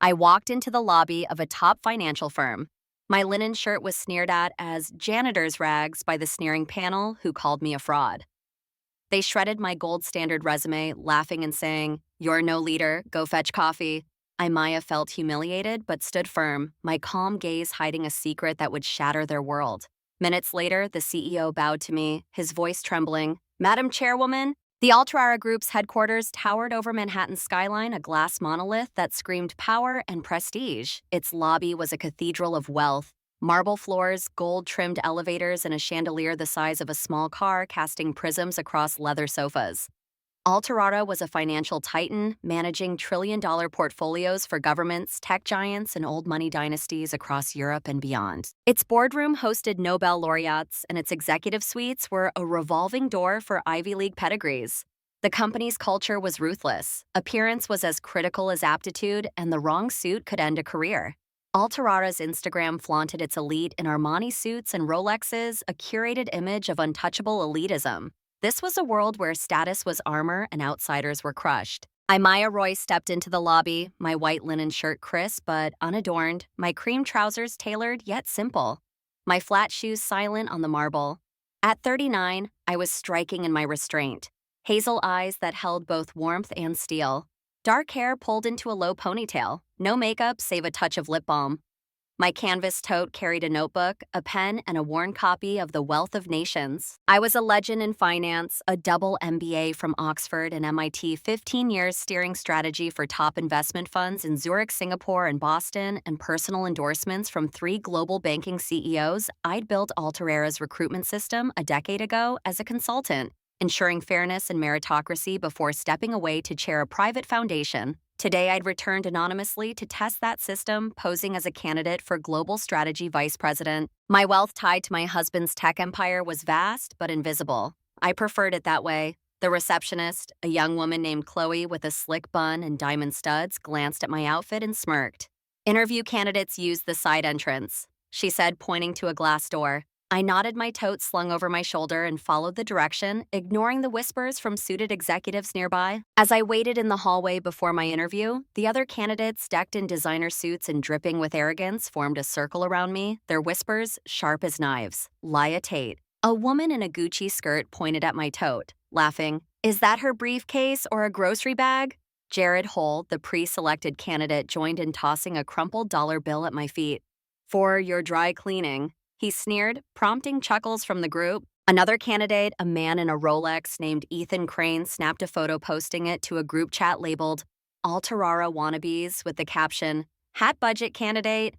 I walked into the lobby of a top financial firm. My linen shirt was sneered at as janitor's rags by the sneering panel who called me a fraud. They shredded my gold standard resume, laughing and saying, "You're no leader, go fetch coffee." I Maya felt humiliated but stood firm, my calm gaze hiding a secret that would shatter their world. Minutes later, the CEO bowed to me, his voice trembling. "Madam Chairwoman." The Altarara Group's headquarters towered over Manhattan's skyline, a glass monolith that screamed power and prestige. Its lobby was a cathedral of wealth. Marble floors, gold-trimmed elevators, and a chandelier the size of a small car casting prisms across leather sofas. Altarara was a financial titan, managing trillion-dollar portfolios for governments, tech giants, and old money dynasties across Europe and beyond. Its boardroom hosted Nobel laureates, and its executive suites were a revolving door for Ivy League pedigrees. The company's culture was ruthless. Appearance was as critical as aptitude, and the wrong suit could end a career. Altarara's Instagram flaunted its elite in Armani suits and Rolexes, a curated image of untouchable elitism. This was a world where status was armor and outsiders were crushed. Maya Roy stepped into the lobby, my white linen shirt crisp but unadorned, my cream trousers tailored yet simple, my flat shoes silent on the marble. At 39, I was striking in my restraint. Hazel eyes that held both warmth and steel. Dark hair pulled into a low ponytail, no makeup save a touch of lip balm. My canvas tote carried a notebook, a pen, and a worn copy of The Wealth of Nations. I was a legend in finance, a double MBA from Oxford and MIT, 15 years steering strategy for top investment funds in Zurich, Singapore, and Boston, and personal endorsements from 3 global banking CEOs. I'd built Altarara's recruitment system a decade ago as a consultant, ensuring fairness and meritocracy before stepping away to chair a private foundation. Today, I'd returned anonymously to test that system, posing as a candidate for Global Strategy Vice President. My wealth tied to my husband's tech empire was vast but invisible. I preferred it that way. The receptionist, a young woman named Chloe with a slick bun and diamond studs, glanced at my outfit and smirked. "Interview candidates use the side entrance," she said, pointing to a glass door. I nodded, my tote slung over my shoulder, and followed the direction, ignoring the whispers from suited executives nearby. As I waited in the hallway before my interview, the other candidates, decked in designer suits and dripping with arrogance, formed a circle around me, their whispers sharp as knives. Laya Tate. A woman in a Gucci skirt pointed at my tote, laughing. "Is that her briefcase or a grocery bag?" Jared Hull, the pre-selected candidate, joined in tossing a crumpled dollar bill at my feet. "For your dry cleaning," he sneered, prompting chuckles from the group. Another candidate, a man in a Rolex named Ethan Crane, snapped a photo, posting it to a group chat labeled Altarara Wannabes with the caption, "Hat budget candidate."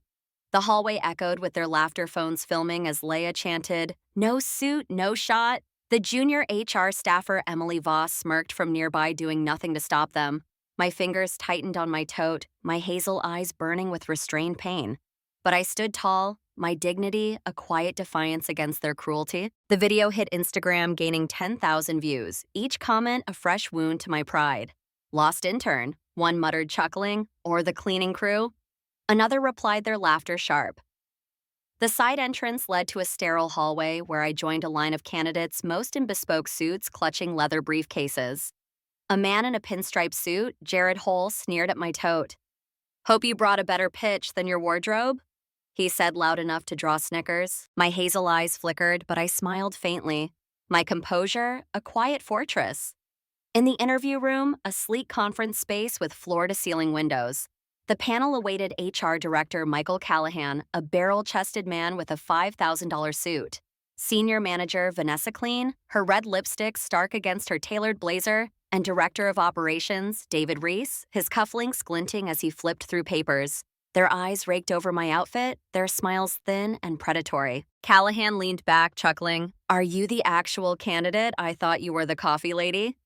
The hallway echoed with their laughter, phones filming as Leia chanted, "No suit, no shot." The junior HR staffer Emily Voss smirked from nearby, doing nothing to stop them. My fingers tightened on my tote, my hazel eyes burning with restrained pain. But I stood tall, my dignity a quiet defiance against their cruelty. The video hit Instagram, gaining 10,000 views, each comment a fresh wound to my pride. "Lost intern," one muttered, chuckling, "or the cleaning crew?" Another replied, their laughter sharp. The side entrance led to a sterile hallway where I joined a line of candidates, most in bespoke suits, clutching leather briefcases. A man in a pinstripe suit, Jared Hull, sneered at my tote. "Hope you brought a better pitch than your wardrobe," he said, loud enough to draw snickers. My hazel eyes flickered, but I smiled faintly. My composure, a quiet fortress. In the interview room, a sleek conference space with floor-to-ceiling windows. The panel awaited HR Director Michael Callahan, a barrel-chested man with a $5,000 suit. Senior Manager Vanessa Clean, her red lipstick stark against her tailored blazer, and Director of Operations David Reese, his cufflinks glinting as he flipped through papers. Their eyes raked over my outfit, their smiles thin and predatory. Callahan leaned back, chuckling. "Are you the actual candidate? I thought you were the coffee lady."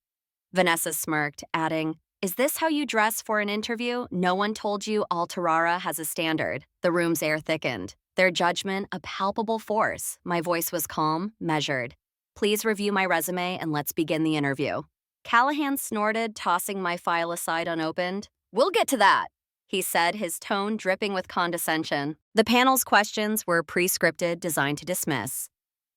Vanessa smirked, adding, "Is this how you dress for an interview? No one told you Altarara has a standard." The room's air thickened, their judgment a palpable force. My voice was calm, measured. "Please review my resume and let's begin the interview." Callahan snorted, tossing my file aside unopened. "We'll get to that," he said, his tone dripping with condescension. The panel's questions were pre-scripted, designed to dismiss.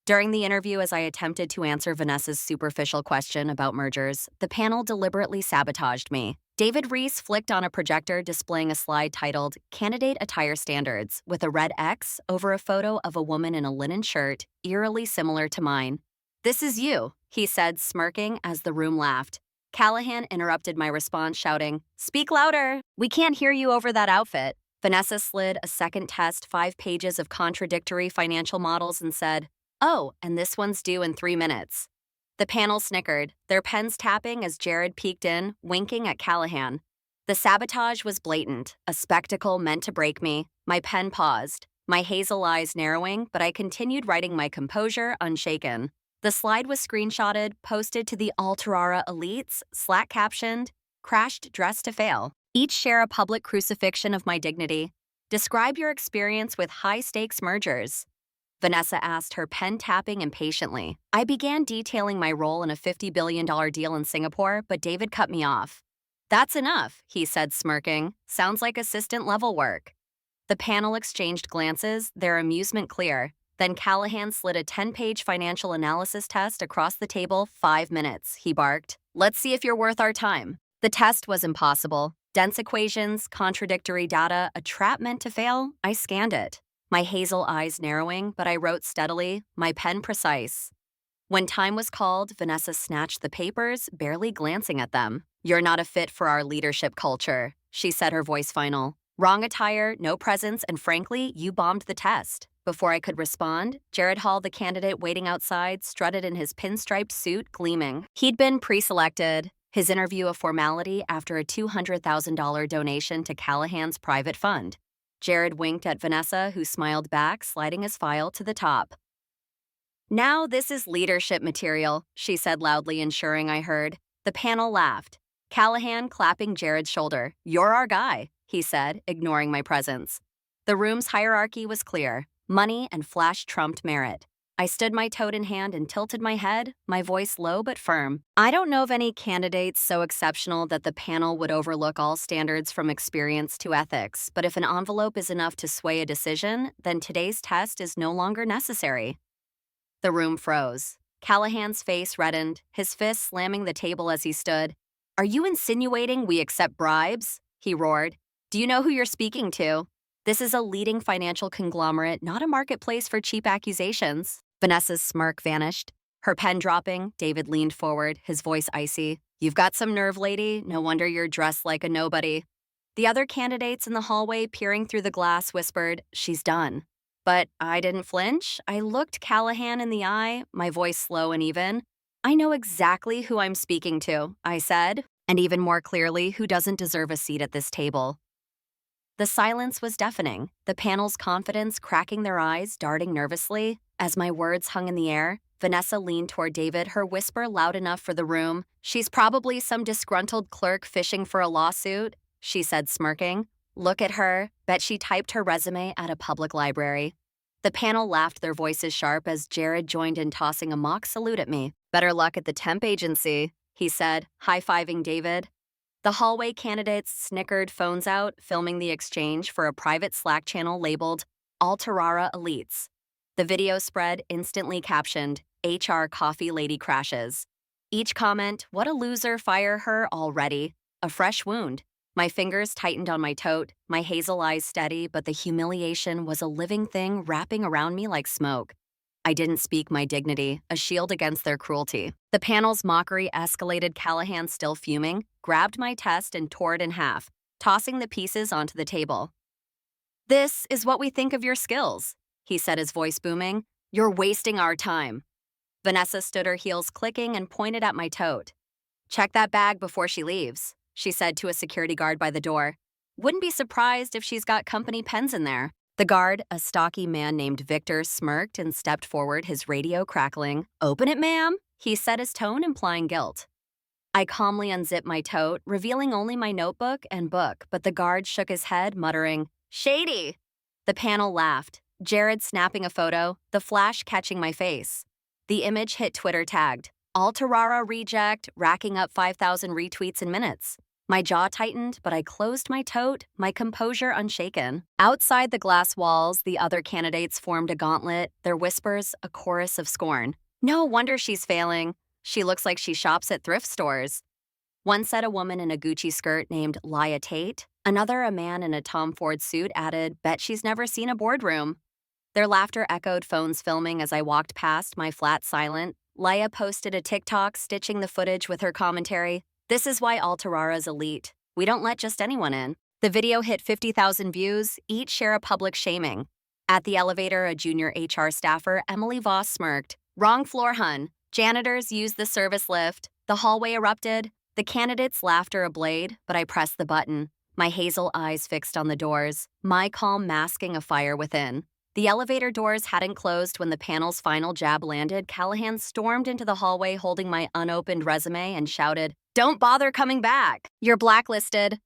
During the interview, as I attempted to answer Vanessa's superficial question about mergers, the panel deliberately sabotaged me. David Reese flicked on a projector displaying a slide titled Candidate Attire Standards with a red X over a photo of a woman in a linen shirt, eerily similar to mine. "This is you," he said, smirking as the room laughed. Callahan interrupted my response, shouting, "Speak louder! We can't hear you over that outfit." Vanessa slid a second test 5 pages of contradictory financial models and said, "Oh, and this one's due in 3 minutes." The panel snickered, their pens tapping as Jared peeked in, winking at Callahan. The sabotage was blatant, a spectacle meant to break me. My pen paused, my hazel eyes narrowing, but I continued writing my composure unshaken. The slide was screenshotted, posted to the Altarara elites, Slack captioned, "Crashed dressed to fail." Each share a public crucifixion of my dignity. Describe your experience with high-stakes mergers. Vanessa asked, her pen tapping impatiently. I began detailing my role in a $50 billion deal in Singapore, but David cut me off. "That's enough," he said, smirking. "Sounds like assistant-level work." The panel exchanged glances, their amusement clear. Then Callahan slid a 10-page financial analysis test across the table. 5 minutes, he barked. "Let's see if you're worth our time." The test was impossible. Dense equations, contradictory data, a trap meant to fail. I scanned it, my hazel eyes narrowing, but I wrote steadily, my pen precise. When time was called, Vanessa snatched the papers, barely glancing at them. "You're not a fit for our leadership culture," she said, her voice final. "Wrong attire, no presence, and frankly, you bombed the test." Before I could respond, Jared Hall, the candidate waiting outside, strutted in his pinstriped suit, gleaming. He'd been pre-selected, his interview a formality after a $200,000 donation to Callahan's private fund. Jared winked at Vanessa, who smiled back, sliding his file to the top. "Now this is leadership material," she said loudly, ensuring I heard. The panel laughed. Callahan clapping Jared's shoulder. "You're our guy," he said, ignoring my presence. The room's hierarchy was clear. Money and flash trumped merit. I stood my toad in hand and tilted my head, my voice low but firm. "I don't know of any candidates so exceptional that the panel would overlook all standards from experience to ethics, but if an envelope is enough to sway a decision, then today's test is no longer necessary." The room froze. Callahan's face reddened, his fist slamming the table as he stood. "Are you insinuating we accept bribes?" he roared. "Do you know who you're speaking to? This is a leading financial conglomerate, not a marketplace for cheap accusations." Vanessa's smirk vanished. Her pen dropping, David leaned forward, his voice icy. "You've got some nerve, lady. No wonder you're dressed like a nobody." The other candidates in the hallway, peering through the glass, whispered, "She's done." But I didn't flinch. I looked Callahan in the eye, my voice slow and even. "I know exactly who I'm speaking to," I said, "and even more clearly, who doesn't deserve a seat at this table." The silence was deafening, the panel's confidence cracking their eyes, darting nervously. As my words hung in the air, Vanessa leaned toward David, her whisper loud enough for the room. "She's probably some disgruntled clerk fishing for a lawsuit," she said, smirking. "Look at her. Bet she typed her resume at a public library." The panel laughed, their voices sharp, as Jared joined in tossing a mock salute at me. "Better luck at the temp agency," he said, high-fiving David. The hallway candidates snickered, phones out, filming the exchange for a private Slack channel labeled Altarara Elites. The video spread, instantly captioned, "HR Coffee Lady Crashes." Each comment, "What a loser, fire her already." A fresh wound. My fingers tightened on my tote, my hazel eyes steady, but the humiliation was a living thing wrapping around me like smoke. I didn't speak my dignity, a shield against their cruelty. The panel's mockery escalated. Callahan, still fuming, grabbed my test and tore it in half, tossing the pieces onto the table. "This is what we think of your skills," he said, his voice booming. "You're wasting our time." Vanessa stood, her heels clicking, and pointed at my tote. "Check that bag before she leaves," she said to a security guard by the door. "Wouldn't be surprised if she's got company pens in there." The guard, a stocky man named Victor, smirked and stepped forward, his radio crackling. "Open it, ma'am," he said, his tone implying guilt. I calmly unzipped my tote, revealing only my notebook and book, but the guard shook his head, muttering, "Shady." The panel laughed, Jared snapping a photo, the flash catching my face. The image hit Twitter tagged, "Altarara reject, racking up 5,000 retweets in minutes." My jaw tightened, but I closed my tote, my composure unshaken. Outside the glass walls, the other candidates formed a gauntlet, their whispers a chorus of scorn. No wonder she's failing. She looks like she shops at thrift stores. One said a woman in a Gucci skirt named Lia Tate. Another, a man in a Tom Ford suit, added, bet she's never seen a boardroom. Their laughter echoed phones filming as I walked past, my flat silent. Lia posted a TikTok stitching the footage with her commentary. This is why Altarara's elite. We don't let just anyone in. The video hit 50,000 views, each share a public shaming. At the elevator, a junior HR staffer, Emily Voss, smirked. Wrong floor, hun. Janitors used the service lift. The hallway erupted. The candidates' laughter ablaze, but I pressed the button, my hazel eyes fixed on the doors, my calm masking a fire within. The elevator doors hadn't closed when the panel's final jab landed. Callahan stormed into the hallway holding my unopened resume and shouted, "Don't bother coming back! You're blacklisted!"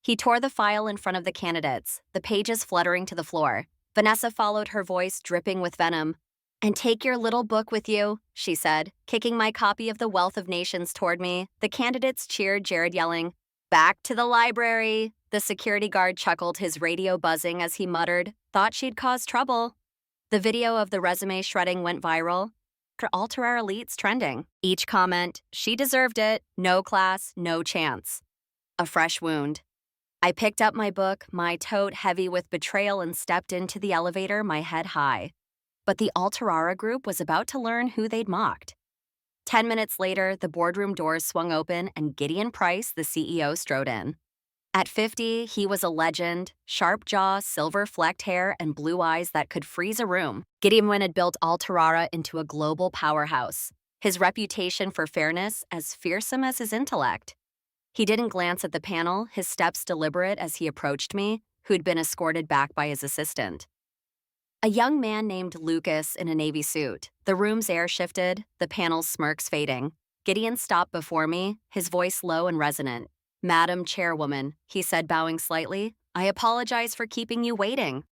He tore the file in front of the candidates, the pages fluttering to the floor. Vanessa followed, her voice dripping with venom. "And take your little book with you," she said, kicking my copy of The Wealth of Nations toward me. The candidates cheered, Jared yelling, "Back to the library!" The security guard chuckled, his radio buzzing as he muttered, "Thought she'd cause trouble." The video of the resume shredding went viral. Altair Elite's trending. Each comment, "She deserved it. No class, no chance." A fresh wound. I picked up my book, my tote heavy with betrayal, and stepped into the elevator, my head high. But the Altarara group was about to learn who they'd mocked. 10 minutes later, the boardroom doors swung open and Gideon Price, the CEO, strode in. At 50, he was a legend, sharp jaw, silver-flecked hair, and blue eyes that could freeze a room. Gideon had built Altarara into a global powerhouse, his reputation for fairness as fearsome as his intellect. He didn't glance at the panel, his steps deliberate as he approached me, who'd been escorted back by his assistant. A young man named Lucas in a navy suit. The room's air shifted, the panel's smirks fading. Gideon stopped before me, his voice low and resonant. "Madam Chairwoman," he said, bowing slightly, "I apologize for keeping you waiting."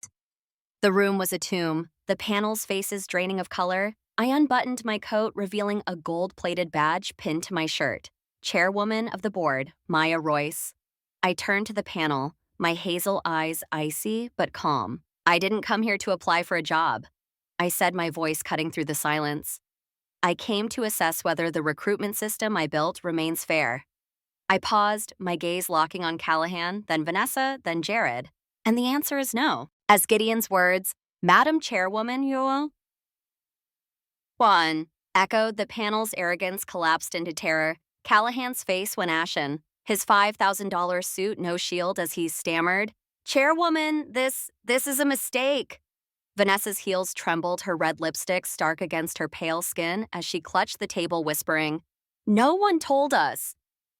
The room was a tomb, the panel's faces draining of color. I unbuttoned my coat, revealing a gold-plated badge pinned to my shirt. Chairwoman of the board, Maya Royce. I turned to the panel, my hazel eyes icy but calm. "I didn't come here to apply for a job," I said, my voice cutting through the silence. "I came to assess whether the recruitment system I built remains fair." I paused, my gaze locking on Callahan, then Vanessa, then Jared. And the answer is no. As Gideon's words, "Madam Chairwoman, you..." "One," echoed. The panel's arrogance collapsed into terror. Callahan's face went ashen, his $5,000 suit no shield as he stammered, "Chairwoman, this is a mistake." Vanessa's heels trembled, her red lipstick stark against her pale skin as she clutched the table, whispering, "No one told us."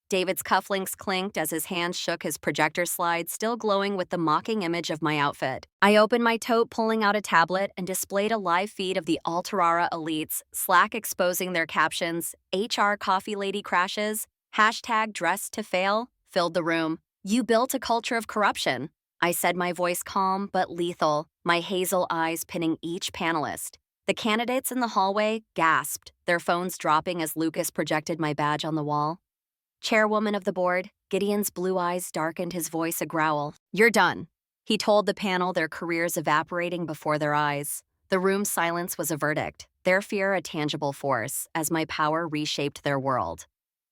David's cufflinks clinked as his hands shook, his projector slide still glowing with the mocking image of my outfit. I opened my tote, pulling out a tablet, and displayed a live feed of the Altarara elites, Slack exposing their captions, "HR Coffee Lady crashes," #dressed to fail, filled the room. "You built a culture of corruption," I said, my voice calm but lethal, my hazel eyes pinning each panelist. The candidates in the hallway gasped, their phones dropping as Lucas projected my badge on the wall. "Chairwoman of the board," Gideon's blue eyes darkened, his voice a growl. "You're done," he told the panel, their careers evaporating before their eyes. The room's silence was a verdict, their fear a tangible force, as my power reshaped their world.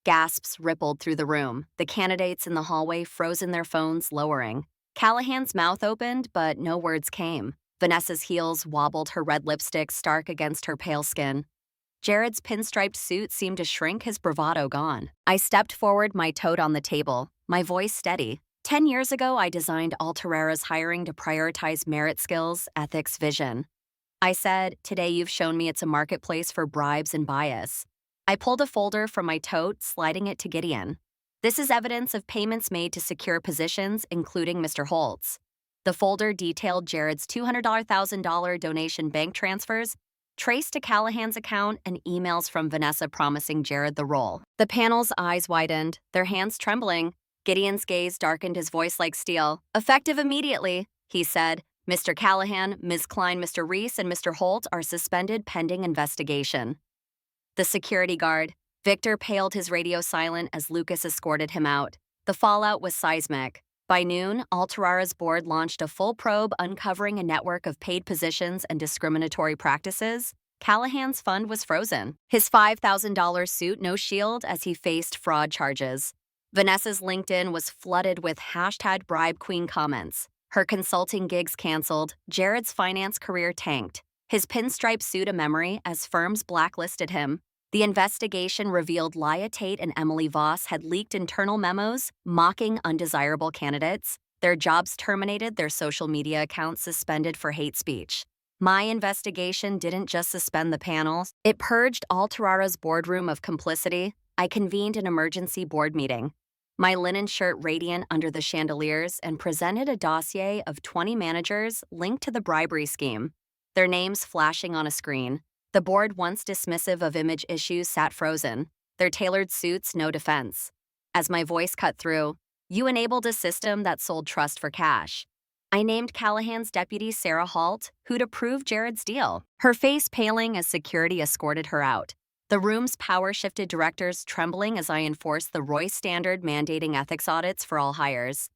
Gasps rippled through the room, the candidates in the hallway frozen, their phones lowering. Callahan's mouth opened, but no words came. Vanessa's heels wobbled, her red lipstick stark against her pale skin. Jared's pinstriped suit seemed to shrink, his bravado gone. I stepped forward, my tote on the table, my voice steady. 10 years ago, I designed Altarara's hiring to prioritize merit, skills, ethics, vision. I said, "Today you've shown me it's a marketplace for bribes and bias." I pulled a folder from my tote, sliding it to Gideon. "This is evidence of payments made to secure positions, including Mr. Holtz." The folder detailed Jared's $200,000 donation, bank transfers, traced to Callahan's account, and emails from Vanessa promising Jared the role. The panel's eyes widened, their hands trembling. Gideon's gaze darkened, his voice like steel. "Effective immediately," he said. "Mr. Callahan, Ms. Klein, Mr. Reese, and Mr. Holt are suspended pending investigation." The security guard, Victor, paled, his radio silent as Lucas escorted him out. The fallout was seismic. By noon, Alterara's board launched a full probe uncovering a network of paid positions and discriminatory practices. Callahan's fund was frozen. His $5,000 suit no shield as he faced fraud charges. Vanessa's LinkedIn was flooded with hashtag bribe queen comments. Her consulting gigs canceled. Jared's finance career tanked. His pinstripe suit a memory as firms blacklisted him. The investigation revealed Leah Tate and Emily Voss had leaked internal memos mocking undesirable candidates, their jobs terminated, their social media accounts suspended for hate speech. My investigation didn't just suspend the panels, it purged Alterara's boardroom of complicity. I convened an emergency board meeting, my linen shirt radiant under the chandeliers, and presented a dossier of 20 managers linked to the bribery scheme, their names flashing on a screen. The board, once dismissive of image issues, sat frozen, their tailored suits no defense. As my voice cut through, you enabled a system that sold trust for cash. I named Callahan's deputy Sarah Halt, who'd approved Jared's deal, her face paling as security escorted her out. The room's power-shifted directors trembling as I enforced the Roy standard mandating ethics audits for all hires.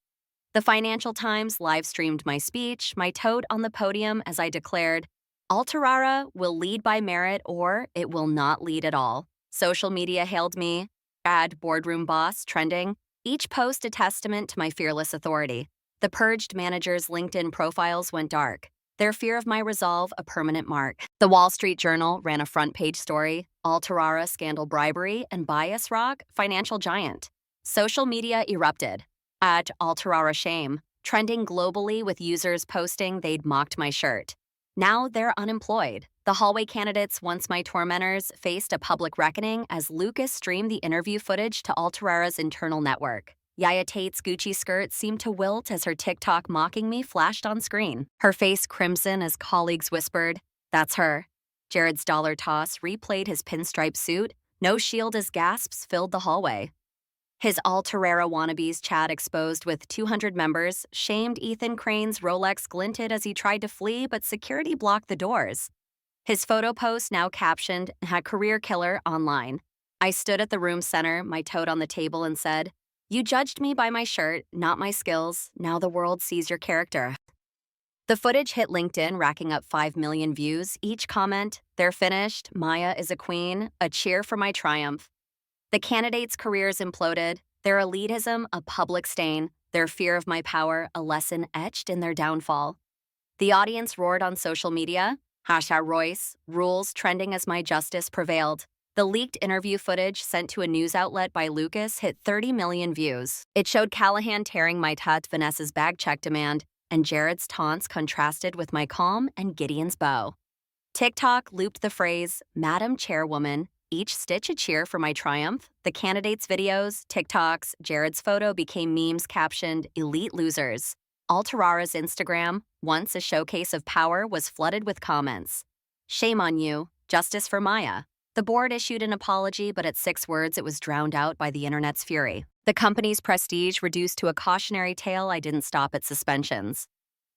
The Financial Times live-streamed my speech, my toad on the podium as I declared, Alterara will lead by merit or it will not lead at all. Social media hailed me, ad boardroom boss trending, each post a testament to my fearless authority. The purged managers' LinkedIn profiles went dark, their fear of my resolve a permanent mark. The Wall Street Journal ran a front-page story, Alterara scandal bribery and bias rock financial giant. Social media erupted, at Alterara shame, trending globally with users posting they'd mocked my shirt. Now they're unemployed. The hallway candidates, once my tormentors, faced a public reckoning as Lucas streamed the interview footage to Alterara's internal network. Yaya Tate's Gucci skirt seemed to wilt as her TikTok mocking me flashed on screen, her face crimson as colleagues whispered, "That's her." Jared's dollar toss replayed his pinstripe suit, no shield as gasps filled the hallway. His Alterara wannabes chat exposed with 200 members shamed Ethan Crane's Rolex glinted as he tried to flee, but security blocked the doors. His photo post, now captioned, had career killer online. I stood at the room center, my toad on the table, and said, "You judged me by my shirt, not my skills. Now the world sees your character." The footage hit LinkedIn, racking up 5 million views. Each comment, "They're finished. Maya is a queen. A cheer for my triumph." The candidates' careers imploded, their elitism a public stain, their fear of my power a lesson etched in their downfall. The audience roared on social media, #Royce, rules trending as my justice prevailed. The leaked interview footage sent to a news outlet by Lucas hit 30 million views. It showed Callahan tearing my tut Vanessa's bag check demand, and Jared's taunts contrasted with my calm and Gideon's bow. TikTok looped the phrase, "Madam Chairwoman," each stitch a cheer for my triumph. The candidates' videos, TikToks, Jared's photo became memes captioned, "Elite Losers." Alterara's Instagram, once a showcase of power, was flooded with comments. "Shame on you. Justice for Maya." The board issued an apology, but at 6 words it was drowned out by the internet's fury. The company's prestige reduced to a cautionary tale. I didn't stop at suspensions.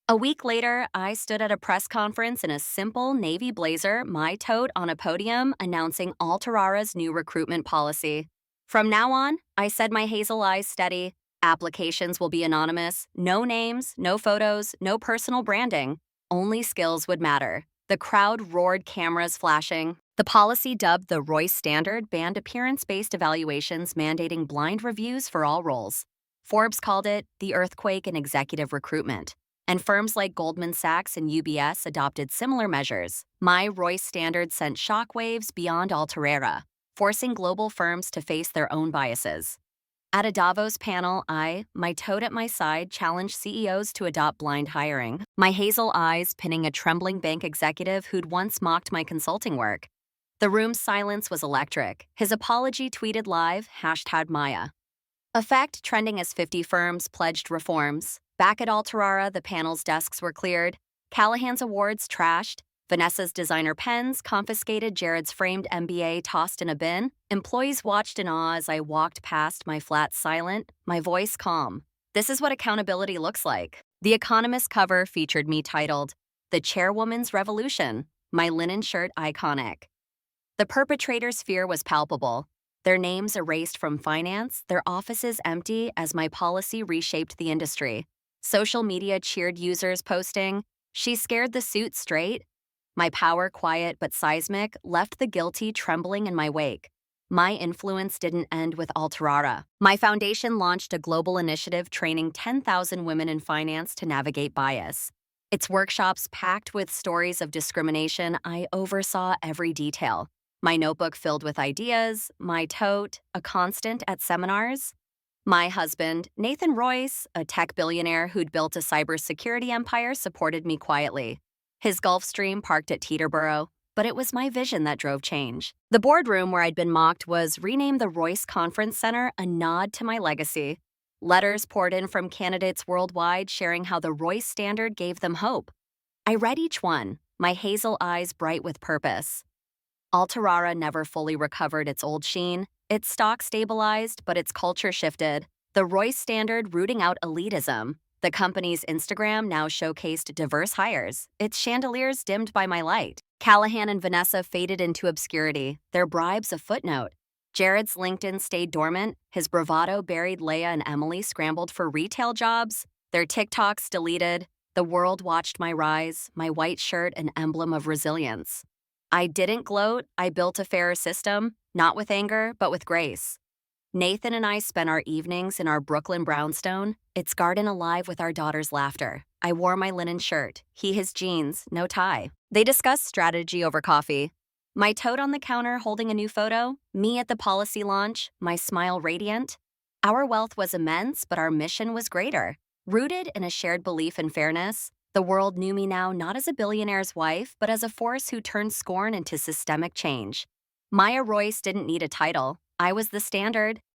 A week later, I stood at a press conference in a simple navy blazer, my toad on a podium, announcing Alterara's new recruitment policy. From now on, I said, my hazel eyes steady, applications will be anonymous, no names, no photos, no personal branding. Only skills would matter. The crowd roared, cameras flashing. The policy, dubbed the Royce Standard, banned appearance-based evaluations, mandating blind reviews for all roles. Forbes called it the earthquake in executive recruitment. And firms like Goldman Sachs and UBS adopted similar measures. My Royce Standard sent shockwaves beyond Alterara, forcing global firms to face their own biases. At a Davos panel, I, my toad at my side, challenged CEOs to adopt blind hiring, my hazel eyes pinning a trembling bank executive who'd once mocked my consulting work. The room's silence was electric. His apology tweeted live, #Maya. Effect trending as 50 firms pledged reforms. Back at Alterara, the panel's desks were cleared, Callahan's awards trashed, Vanessa's designer pens confiscated, Jared's framed MBA tossed in a bin. Employees watched in awe as I walked past, my flat silent, my voice calm. This is what accountability looks like. The Economist cover featured me titled, "The Chairwoman's Revolution," my linen shirt iconic. The perpetrator's fear was palpable. Their names erased from finance, their offices empty as my policy reshaped the industry. Social media cheered users posting, "She scared the suit straight." My power, quiet but seismic, left the guilty trembling in my wake. My influence didn't end with Alterara. My foundation launched a global initiative training 10,000 women in finance to navigate bias. Its workshops packed with stories of discrimination, I oversaw every detail. My notebook filled with ideas, my tote, a constant at seminars. My husband, Nathan Royce, a tech billionaire who'd built a cybersecurity empire, supported me quietly. His Gulfstream parked at Teterboro, but it was my vision that drove change. The boardroom where I'd been mocked was renamed the Royce Conference Center, a nod to my legacy. Letters poured in from candidates worldwide sharing how the Royce standard gave them hope. I read each one, my hazel eyes bright with purpose. Alterara never fully recovered its old sheen. Its stock stabilized, but its culture shifted. The Royce standard rooting out elitism. The company's Instagram now showcased diverse hires, its chandeliers dimmed by my light. Callahan and Vanessa faded into obscurity, their bribes a footnote. Jared's LinkedIn stayed dormant, his bravado buried. Leia and Emily scrambled for retail jobs, their TikToks deleted. The world watched my rise, my white shirt an emblem of resilience. I didn't gloat, I built a fairer system, not with anger, but with grace. Nathan and I spent our evenings in our Brooklyn brownstone, its garden alive with our daughter's laughter. I wore my linen shirt, he his jeans, no tie. They discussed strategy over coffee. My tote on the counter holding a new photo, me at the policy launch, my smile radiant. Our wealth was immense, but our mission was greater. Rooted in a shared belief in fairness, the world knew me now not as a billionaire's wife, but as a force who turned scorn into systemic change. Maya Royce didn't need a title. I was the standard.